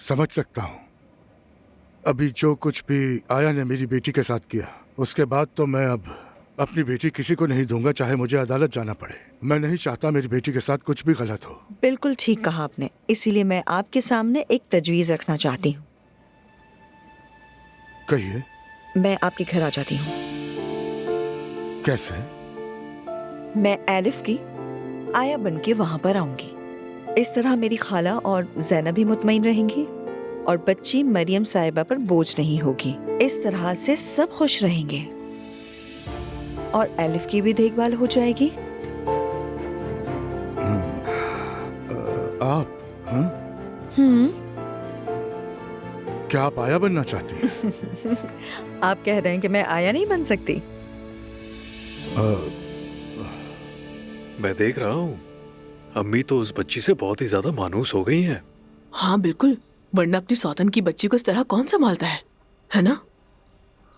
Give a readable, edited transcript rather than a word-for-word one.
समझ सकता हूँ। अभी जो कुछ भी आया ने मेरी बेटी के साथ किया, उसके बाद तो मैं अब अपनी बेटी किसी को नहीं दूंगा, चाहे मुझे अदालत जाना पड़े। मैं नहीं चाहता मेरी बेटी के साथ कुछ भी गलत हो। बिल्कुल ठीक कहा आपने, इसीलिए मैं आपके सामने एक तजवीज़ रखना चाहती हूँ। कहिए। मैं आपके घर आ जाती हूँ। कैसे? मैं एलिफ की आया बन के वहाँ पर आऊँगी। इस तरह मेरी खाला और ज़ैनब भी मुतमईन रहेंगी और बच्ची मरियम साहिबा पर बोझ नहीं होगी। इस तरह से सब खुश रहेंगे और एलिफ की भी देखभाल हो जाएगी। आप? हाँ? क्या आप आया बनना चाहती हैं? आप कह रहे हैं कि मैं आया नहीं बन सकती? मैं देख रहा हूँ अम्मी तो उस बच्ची से बहुत ही ज्यादा मानूस हो गई हैं। हाँ बिल्कुल, वरना अपनी सौतन की बच्ची को इस तरह कौन संभालता है ना?